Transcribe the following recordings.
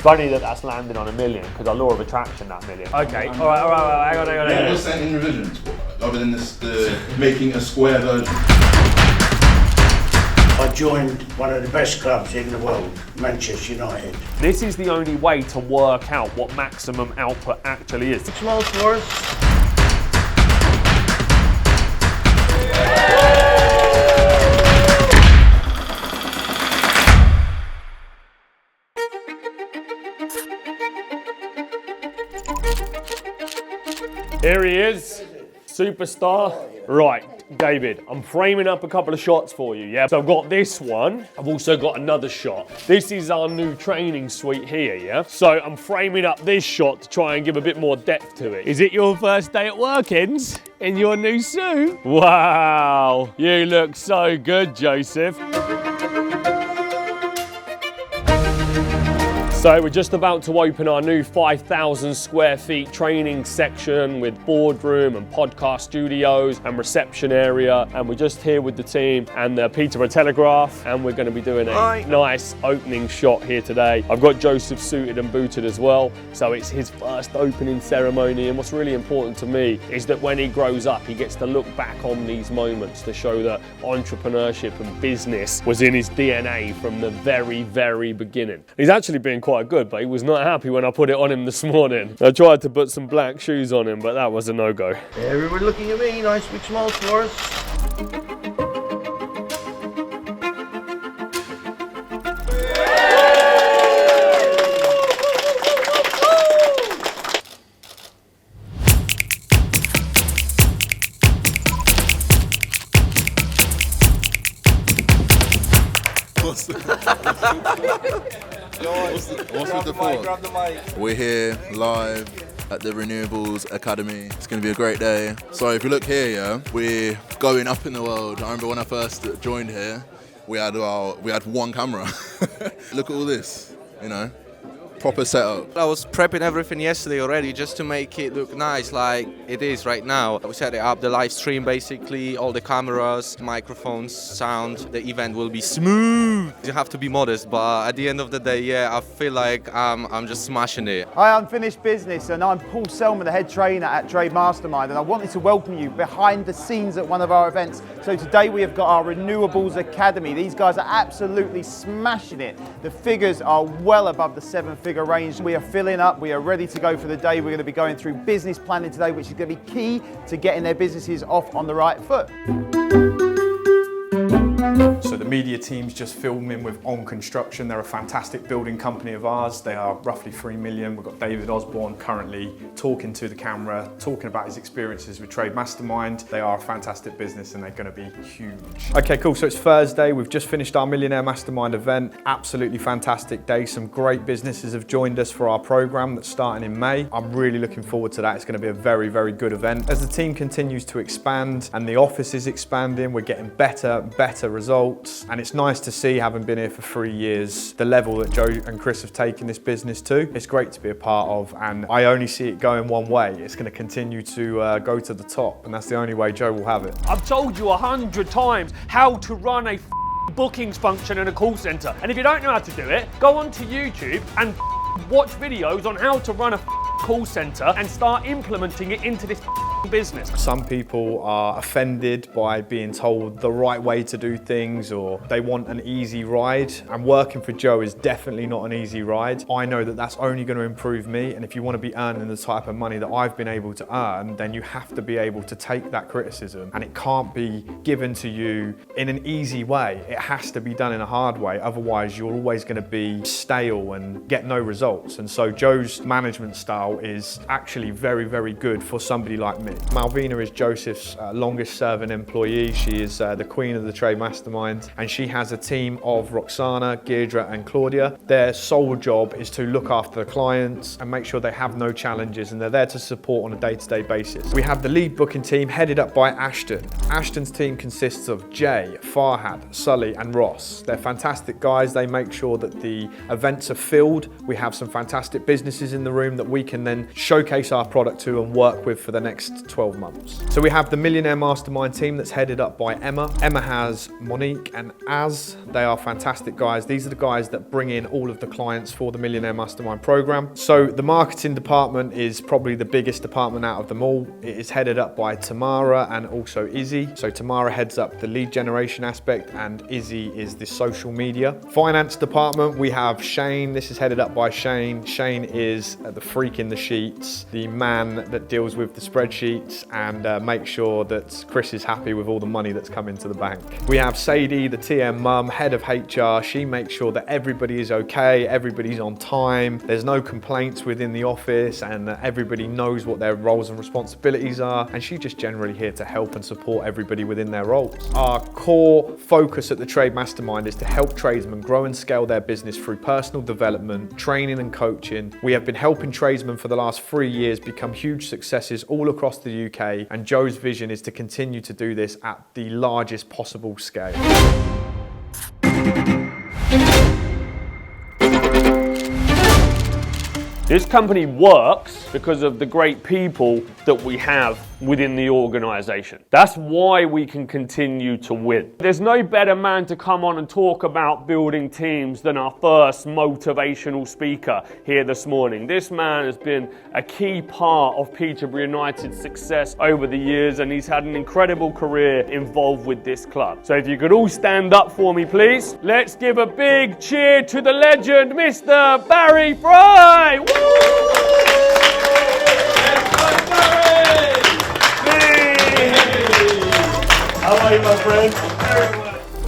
Funny that that's landing on 1 million, because our law of attraction, that 1 million. Okay, all right, hang on. Yeah, what's that in revisions, other than this, making a square version? I joined one of the best clubs in the world, Manchester United. This is the only way to work out what maximum output actually is. Small for us. Here he is, superstar. Right, David, I'm framing up a couple of shots for you, yeah? So I've got this one, I've also got another shot. This is our new training suite here, yeah? So I'm framing up this shot to try and give a bit more depth to it. Is it your first day at workings in your new suit? Wow, you look so good, Joseph. So we're just about to open our new 5,000 square feet training section with boardroom and podcast studios and reception area. And we're just here with the team and the Peterborough Telegraph, and we're going to be doing a nice opening shot here today. I've got Joseph suited and booted as well, so it's his first opening ceremony. And what's really important to me is that when he grows up, he gets to look back on these moments to show that entrepreneurship and business was in his DNA from the very, very beginning. He's actually been quite good, but he was not happy when I put it on him this morning. I tried to put some black shoes on him, but that was a no-go. Everyone looking at me, nice big smiles for us. What's with the thought? We're here live at the Renewables Academy. It's going to be a great day. So if you look here, yeah, we're going up in the world. I remember when I first joined here, we had one camera. Look at all this, you know. Proper setup. I was prepping everything yesterday already just to make it look nice like it is right now. We set it up, the live stream basically, all the cameras, microphones, sound. The event will be smooth. You have to be modest, but at the end of the day, yeah, I feel like I'm just smashing it. Hi, I'm Finished Business and I'm Paul Selman, the head trainer at Trade Mastermind, and I wanted to welcome you behind the scenes at one of our events. So today we have got our Renewables Academy. These guys are absolutely smashing it. The figures are well above the 7-figure range. We are filling up, we are ready to go for the day. We're going to be going through business planning today, which is going to be key to getting their businesses off on the right foot. So the media team's just filming with On Construction. They're a fantastic building company of ours. They are roughly 3 million. We've got David Osborne currently talking to the camera, talking about his experiences with Trade Mastermind. They are a fantastic business and they're going to be huge. Okay, cool. So it's Thursday. We've just finished our Millionaire Mastermind event. Absolutely fantastic day. Some great businesses have joined us for our program that's starting in May. I'm really looking forward to that. It's going to be a very, very good event. As the team continues to expand and the office is expanding, we're getting better results. And it's nice to see, having been here for 3 years, the level that Joe and Chris have taken this business to. It's great to be a part of, and I only see it going one way. It's going to continue to go to the top, and that's the only way Joe will have it. I've told you 100 times how to run a bookings function in a call center. And if you don't know how to do it, go onto YouTube and watch videos on how to run a call center and start implementing it into this business. Some people are offended by being told the right way to do things, or they want an easy ride. And working for Joe is definitely not an easy ride. I know that that's only going to improve me, and if you want to be earning the type of money that I've been able to earn, then you have to be able to take that criticism, and it can't be given to you in an easy way. It has to be done in a hard way, otherwise you're always going to be stale and get no results. And so Joe's management style is actually very, very good for somebody like me. Malvina is Joseph's longest serving employee. She is the queen of the Trade Mastermind, and she has a team of Roxana, Deirdre and Claudia. Their sole job is to look after the clients and make sure they have no challenges, and they're there to support on a day-to-day basis. We have the lead booking team headed up by Ashton. Ashton's team consists of Jay, Farhad, Sully and Ross. They're fantastic guys. They make sure that the events are filled. We have some fantastic businesses in the room that we can then showcase our product to and work with for the next first 12 months. So we have the Millionaire Mastermind team that's headed up by Emma. Emma has Monique and Az. They are fantastic guys. These are the guys that bring in all of the clients for the Millionaire Mastermind program. So the marketing department is probably the biggest department out of them all. It is headed up by Tamara and also Izzy. So Tamara heads up the lead generation aspect and Izzy is the social media. Finance department, we have Shane. This is headed up by Shane. Shane is the freak in the sheets, the man that deals with the spreadsheets and makes sure that Chris is happy with all the money that's come into the bank. We have Sadie, the TM mum, head of HR. She makes sure that everybody is okay, everybody's on time, there's no complaints within the office, and that everybody knows what their roles and responsibilities are, and she's just generally here to help and support everybody within their roles. Our core focus at the Trade Mastermind is to help tradesmen grow and scale their business through personal development, training and coaching. We have been helping tradesmen for the last 3 years become huge successes all across the UK, and Joe's vision is to continue to do this at the largest possible scale. This company works because of the great people that we have within the organisation. That's why we can continue to win. There's no better man to come on and talk about building teams than our first motivational speaker here this morning. This man has been a key part of Peterborough United's success over the years, and he's had an incredible career involved with this club. So if you could all stand up for me, please. Let's give a big cheer to the legend, Mr. Barry Fry. Woo! How are you, my friend?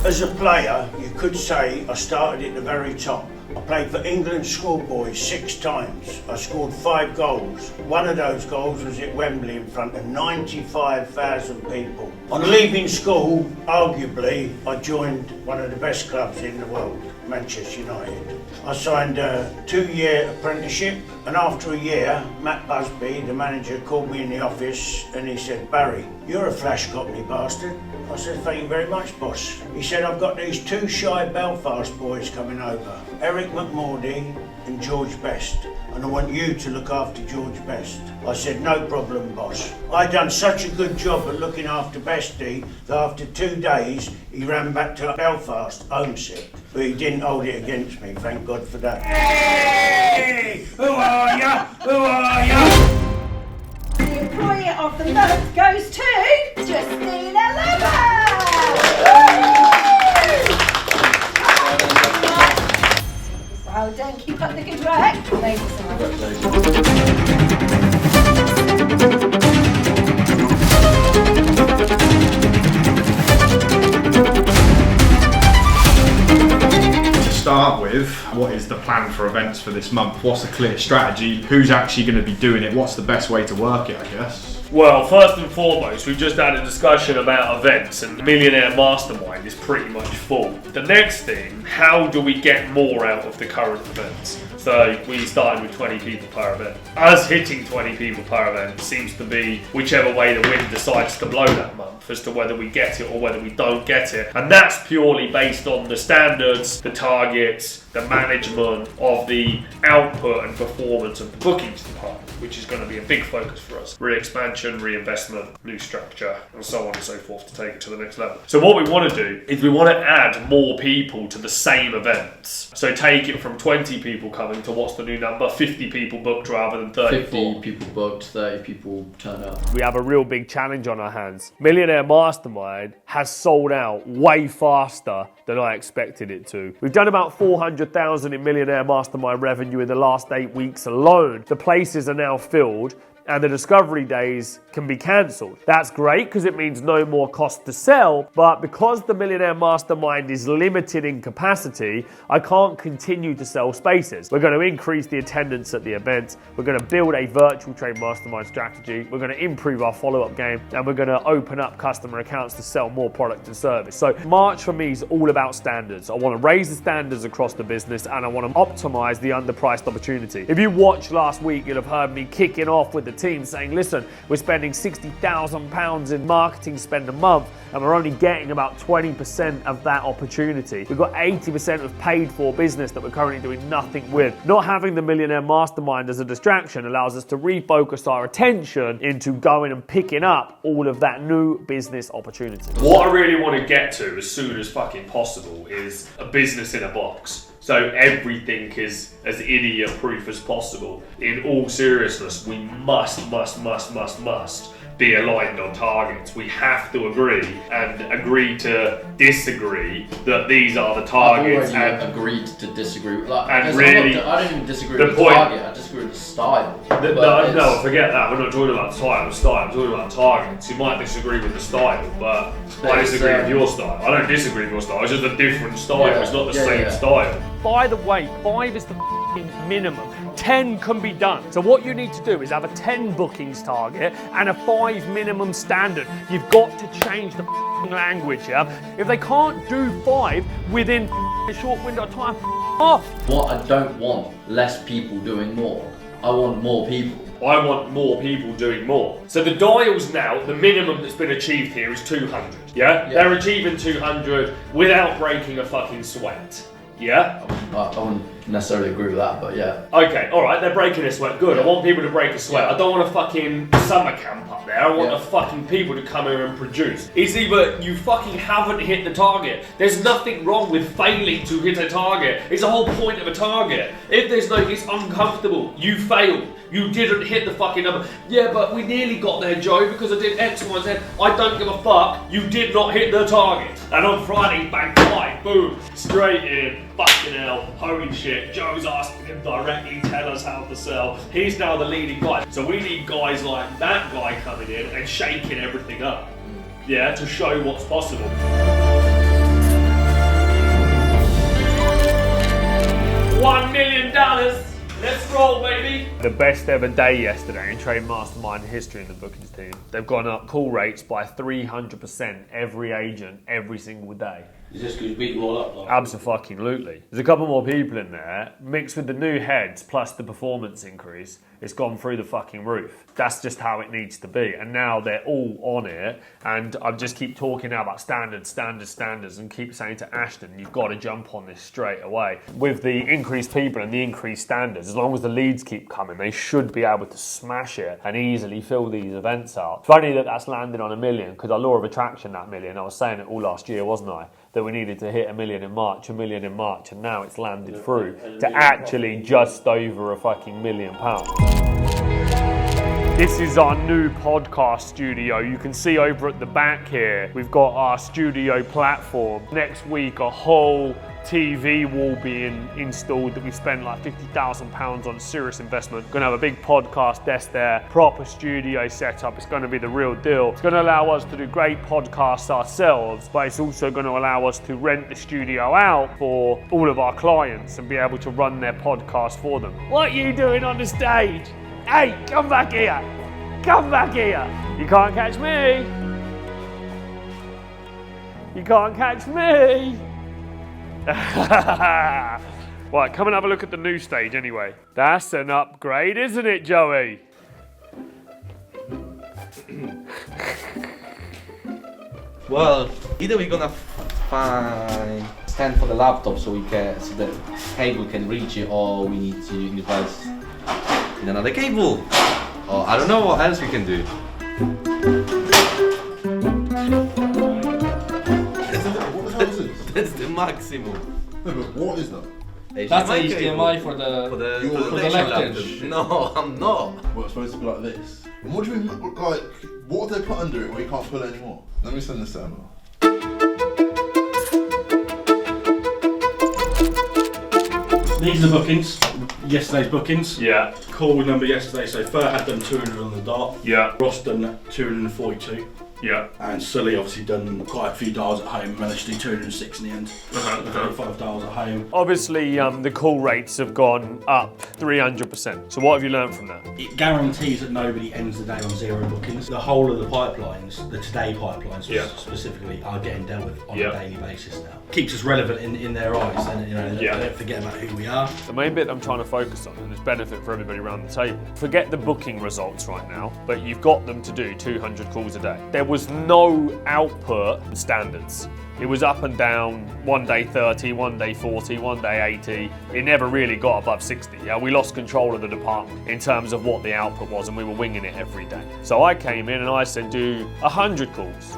As a player, you could say I started at the very top. I played for England schoolboys 6 times. I scored 5 goals. One of those goals was at Wembley in front of 95,000 people. On leaving school, arguably, I joined one of the best clubs in the world, Manchester United. I signed a 2-year apprenticeship, and after a year, Matt Busby, the manager, called me in the office and he said, "Barry, you're a flash cockney bastard." I said, "Thank you very much, boss." He said, "I've got these 2 shy Belfast boys coming over, Eric McMordy and George Best, and I want you to look after George Best." I said, "No problem, boss." I'd done such a good job at looking after Bestie that after 2 days he ran back to Belfast homesick, but he didn't hold it against me, thank God for that. Hey! Who are ya? Who are ya? The employee of the month goes to Justina Lover! Well done, keep up the good work. Thank you so much. To start with, what is the plan for events for this month? What's a clear strategy? Who's actually going to be doing it? What's the best way to work it, I guess? Well, first and foremost, we've just had a discussion about events, and the Millionaire Mastermind is pretty much full. The next thing, how do we get more out of the current events? So we started with 20 people per event. Us hitting 20 people per event seems to be whichever way the wind decides to blow that month as to whether we get it or whether we don't get it. And that's purely based on the standards, the targets, the management of the output and performance of the bookings department, which is going to be a big focus for us. Re-expansion, reinvestment, new structure, and so on and so forth to take it to the next level. So what we want to do is we want to add more people to the same events. So take it from 20 people coming to what's the new number? 50 people booked rather than 34. 50 people booked, 30 people turn up. We have a real big challenge on our hands. Millionaire Mastermind has sold out way faster than I expected it to. We've done about 400,000 in Millionaire Mastermind revenue in the last 8 weeks alone. The places are now filled and the discovery days can be cancelled. That's great because it means no more cost to sell, but because the Millionaire Mastermind is limited in capacity, I can't continue to sell spaces. We're going to increase the attendance at the event, we're going to build a virtual Trade Mastermind strategy, we're going to improve our follow-up game, and we're going to open up customer accounts to sell more product and service. So March for me is all about standards. I want to raise the standards across the business and I want to optimize the underpriced opportunity. If you watched last week, you'll have heard me kicking off with the team saying, listen, we're spending £60,000 in marketing spend a month and we're only getting about 20% of that opportunity. We've got 80% of paid for business that we're currently doing nothing with. Not having the Millionaire Mastermind as a distraction allows us to refocus our attention into going and picking up all of that new business opportunity. What I really want to get to as soon as fucking possible is a business in a box. So everything is as idiot-proof as possible. In all seriousness, we must be aligned on targets. We have to agree to disagree that these are the targets. I've already agreed to disagree. I don't even disagree with the target, I disagree with the style. No, forget that. We're not talking about style. I'm talking about targets. You might disagree with the style, but I disagree with your style. I don't disagree with your style. It's just a different style. It's not the same style. By the way, 5 is the minimum. 10 can be done. So what you need to do is have a 10 bookings target and a 5 minimum standard. You've got to change the language, yeah? If they can't do 5 within a short window of time, off. What I don't want, less people doing more. I want more people. I want more people doing more. So the dials now, the minimum that's been achieved here is 200, yeah? They're achieving 200 without breaking a fucking sweat. Yeah? I wouldn't necessarily agree with that, but yeah. Okay, alright, they're breaking a sweat. Good, I want people to break a sweat. I don't want a fucking summer camp up there. I want the fucking people to come here and produce. It's either you fucking haven't hit the target. There's nothing wrong with failing to hit a target. It's the whole point of a target. If there's no, it's uncomfortable. You failed. You didn't hit the fucking number. Yeah, but we nearly got there, Joe, because I did X, Y, Z. I don't give a fuck. You did not hit the target. And on Friday, bang, bang, boom, straight in. Fucking hell, holy shit. Joe's asking him directly, tell us how to sell. He's now the leading guy. So we need guys like that guy coming in and shaking everything up. Yeah, to show what's possible. $1 million. Let's roll, baby! The best ever day yesterday in Trade Mastermind history in the bookings team. They've gone up call rates by 300% every agent, every single day. Is this because you beat them all up, though? Abso-fucking-lutely. There's a couple more people in there, mixed with the new heads plus the performance increase. It's gone through the fucking roof. That's just how it needs to be. And now they're all on it. And I just keep talking now about standards, and keep saying to Ashton, you've got to jump on this straight away. With the increased people and the increased standards, as long as the leads keep coming, they should be able to smash it and easily fill these events out. It's funny that that's landed on $1 million, because our law of attraction, that $1 million, I was saying it all last year, wasn't I? That we needed to hit $1 million in March, $1 million in March, and now it's landed through to actually just over a fucking £1 million. This is our new podcast studio. You can see over at the back here, we've got our studio platform. Next week, a whole TV wall being installed that we spent like £50,000 on, serious investment. Gonna have a big podcast desk there, proper studio setup. It's gonna be the real deal. It's gonna allow us to do great podcasts ourselves, but it's also gonna allow us to rent the studio out for all of our clients and be able to run their podcast for them. What are you doing on the stage? Hey, come back here. Come back here. You can't catch me. You can't catch me. Right, come and have a look at the new stage anyway. That's an upgrade, isn't it, Joey? Well, either we're gonna find stand for the laptop so the cable can reach it, or we need to invest in another cable. Or I don't know what else we can do. That's the maximum. No, but what is that? That's HDMI for the lectures. No, I'm not. Well, it's supposed to be like this. And what do you mean, like, what have they put under it where you can't pull it anymore? Let me send this to Emma. These are the bookings. Yesterday's bookings. Yeah. Call number yesterday, so Fur had done 200 on the dot. Yeah. Ross done 242. Yeah. And Sully obviously done quite a few dials at home, managed to do 206 in the end. 35 dials at home. Obviously, the call rates have gone up 300%. So what have you learned from that? It guarantees that nobody ends the day on 0 bookings. The whole of the pipelines, the today pipelines specifically, are getting dealt with on a daily basis now. Keeps us relevant in their eyes, and they don't forget about who we are. The main bit I'm trying to focus on, and it's benefit for everybody around the table, forget the booking results right now, but you've got them to do 200 calls a day. There was no output standards. It was up and down, one day 30, one day 40, one day 80. It never really got above 60. Yeah, we lost control of the department in terms of what the output was, and we were winging it every day. So I came in and I said, do 100 calls.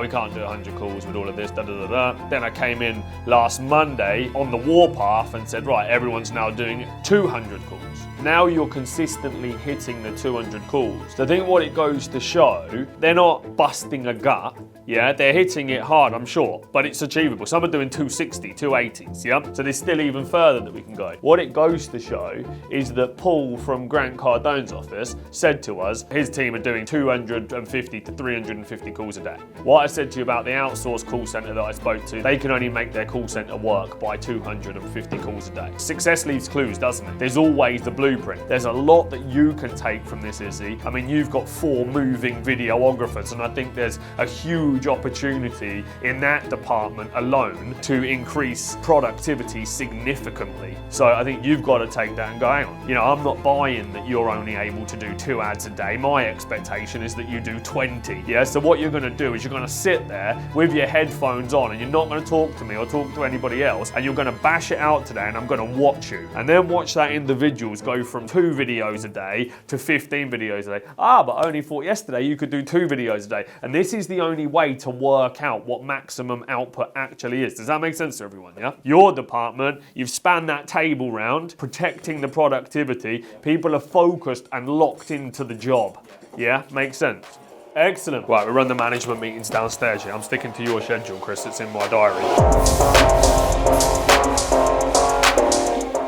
We can't do 100 calls with all of this, Then I came in last Monday on the warpath and said, right, everyone's now doing 200 calls. Now you're consistently hitting the 200 calls. So I think what it goes to show, they're not busting a gut, yeah? They're hitting it hard, I'm sure, but it's achievable. Some are doing 260, 280s, yeah? So there's still even further that we can go. What it goes to show is that Paul from Grant Cardone's office said to us, his team are doing 250 to 350 calls a day. What I said to you about the outsourced call centre that I spoke to, they can only make their call centre work by 250 calls a day. Success leaves clues, doesn't it? There's always the blueprint. There's a lot that you can take from this, Izzy. I mean, you've got 4 moving videographers, and I think there's a huge opportunity in that department alone to increase productivity significantly. So I think you've got to take that and go, hang on, I'm not buying that you're only able to do 2 ads a day. My expectation is that you do 20. Yeah. So what you're going to do is you're going to sit there with your headphones on, and you're not going to talk to me or talk to anybody else, and you're going to bash it out today, and I'm going to watch you, and then watch that individuals go from 2 videos a day to 15 videos a day. But only thought yesterday you could do 2 videos a day. And this is the only way to work out what maximum output actually is. Does that make sense to everyone, yeah? Your department, you've spanned that table round, protecting the productivity. People are focused and locked into the job. Yeah, makes sense. Excellent. Right, we run the management meetings downstairs here. I'm sticking to your schedule, Chris. It's in my diary.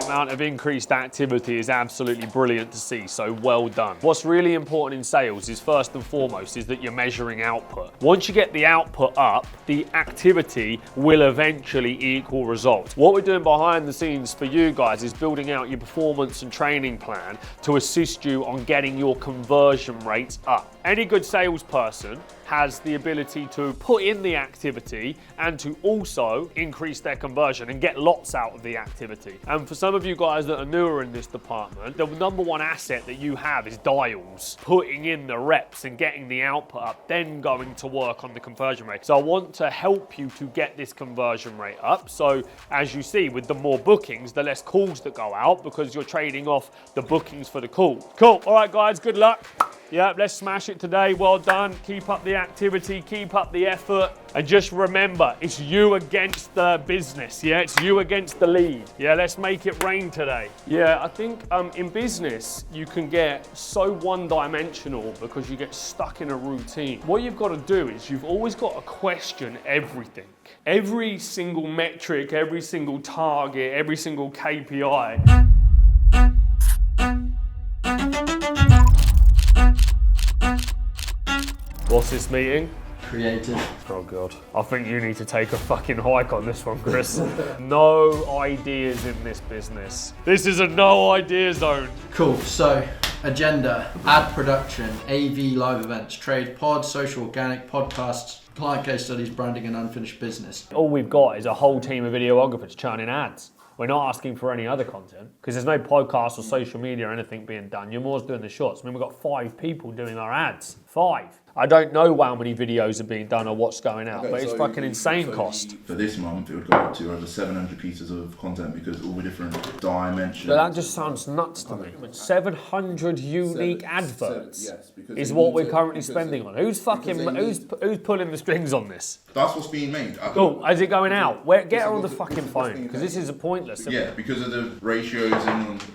Amount of increased activity is absolutely brilliant to see, so well done. What's really important in sales is first and foremost is that you're measuring output. Once you get the output up, the activity will eventually equal results. What we're doing behind the scenes for you guys is building out your performance and training plan to assist you on getting your conversion rates up. Any good salesperson has the ability to put in the activity and to also increase their conversion and get lots out of the activity. And for some of you guys that are newer in this department, the number one asset that you have is dials. Putting in the reps and getting the output up, then going to work on the conversion rate. So I want to help you to get this conversion rate up. So as you see, with the more bookings, the less calls that go out, because you're trading off the bookings for the calls. Cool. All right, guys, good luck. Yeah, let's smash it today. Well done. Keep up the activity, keep up the effort. And just remember, it's you against the business. Yeah, it's you against the lead. Yeah, let's make it rain today. Yeah, I think in business, you can get so one-dimensional because you get stuck in a routine. What you've got to do is you've always got to question everything. Every single metric, every single target, every single KPI. What's this meeting? Creative. Oh God. I think you need to take a fucking hike on this one, Chris. No ideas in this business. This is a no idea zone. Cool, so agenda, ad production, AV live events, trade pod, social organic, podcasts, client case studies, branding and unfinished business. All we've got is a whole team of videographers churning ads. We're not asking for any other content because there's no podcast or social media or anything being done. You're more doing the shots. I mean, we've got 5 people doing our ads. 5. I don't know how many videos are being done or what's going out, but it's fucking insane cost. For this month, it would go up to over 700 pieces of content because all the different dimensions. But that just sounds nuts to me. 700 unique adverts is what we're currently spending on. Who's pulling the strings on this? That's what's being made. Cool. Is it going out? Get her on the fucking phone because this is pointless. Yeah, because of the ratios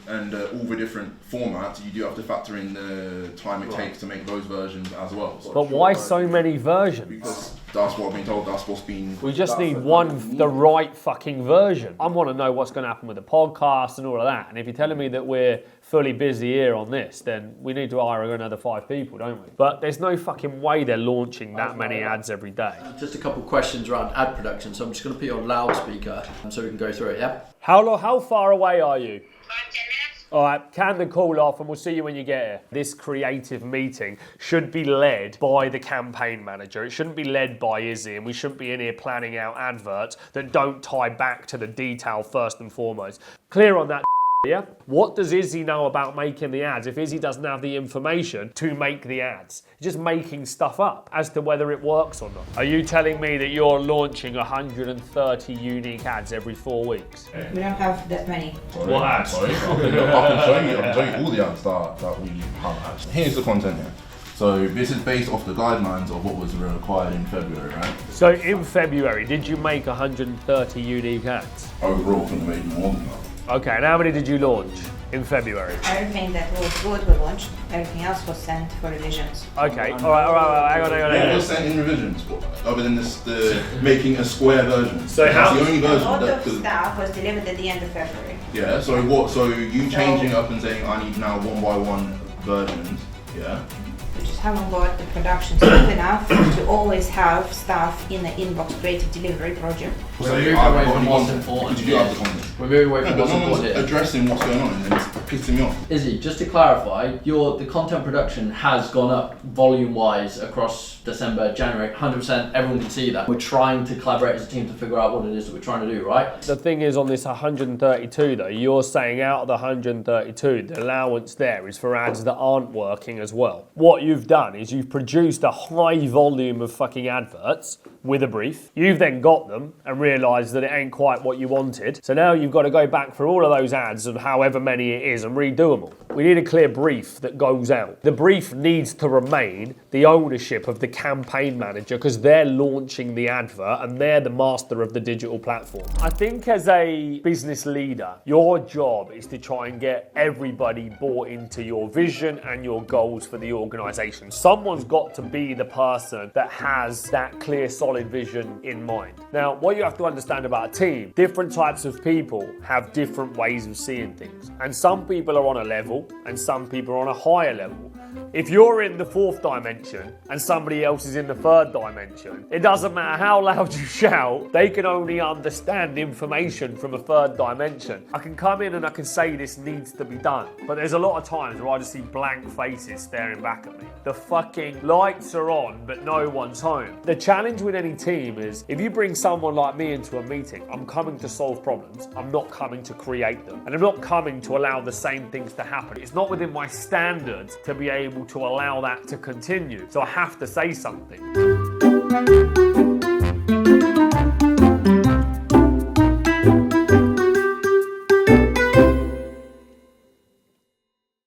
and all the different formats, you do have to factor in the time it takes to make those versions as well. But why so many versions? Because That's what I've been told. That's what's been. We just need the right fucking version. I want to know what's going to happen with the podcast and all of that. And if you're telling me that we're fully busy here on this, then we need to hire another 5 people, don't we? But there's no fucking way they're launching that many ads every day. Just a couple of questions around ad production, so I'm just going to put you on loudspeaker so we can go through it, yeah? How far away are you? 10 minutes. All right, can the call off and we'll see you when you get here. This creative meeting should be led by the campaign manager. It shouldn't be led by Izzy, and we shouldn't be in here planning out adverts that don't tie back to the detail first and foremost. Clear on that? Yeah? What does Izzy know about making the ads if Izzy doesn't have the information to make the ads? He's just making stuff up as to whether it works or not. Are you telling me that you're launching 130 unique ads every 4 weeks? We don't have that many. What ads? Sorry, I can show you all the ads that we have. Here's the content here. So this is based off the guidelines of what was required in February, right? So in February, did you make 130 unique ads? Overall, I think we made more than that. Okay, and how many did you launch in February? Everything that was good we launched. Everything else was sent for revisions. Okay, all right, hang on. Yeah, it was sent in revisions, other than the making a square version. So that's the only A version lot that of stuff was delivered at the end of February. Yeah, so what? So you changing up and saying I need now 1x1 versions, yeah? We just haven't got the production smooth enough to always have stuff in the inbox creative delivery project. We're moving away from what's important. Did you have the content? We're moving away from But what's no one's important here. addressing what's going on, and then it's pissing me off. Izzy, just to clarify, the content production has gone up volume-wise across December, January, 100%, everyone can see that. We're trying to collaborate as a team to figure out what it is that we're trying to do, right? The thing is, on this 132 though, you're saying out of the 132, the allowance there is for ads that aren't working as well. What you've done is you've produced a high volume of fucking adverts with a brief. You've then got them and realised that it ain't quite what you wanted. So now you've got to go back for all of those ads of however many it is and redo them all. We need a clear brief that goes out. The brief needs to remain the ownership of the campaign manager because they're launching the advert and they're the master of the digital platform. I think as a business leader, your job is to try and get everybody bought into your vision and your goals for the organisation. Someone's got to be the person that has that clear, solid vision in mind. Now, what you have to understand about a team, different types of people have different ways of seeing things. And some people are on a level and some people are on a higher level. If you're in the 4th dimension and somebody else is in the 3rd dimension, it doesn't matter how loud you shout, they can only understand information from a 3rd dimension. I can come in and I can say this needs to be done, but there's a lot of times where I just see blank faces staring back at me. The fucking lights are on, but no one's home. The challenge with any team is if you bring someone like me into a meeting, I'm coming to solve problems. I'm not coming to create them. And I'm not coming to allow the same things to happen. It's not within my standards to be able to allow that to continue. So I have to say something.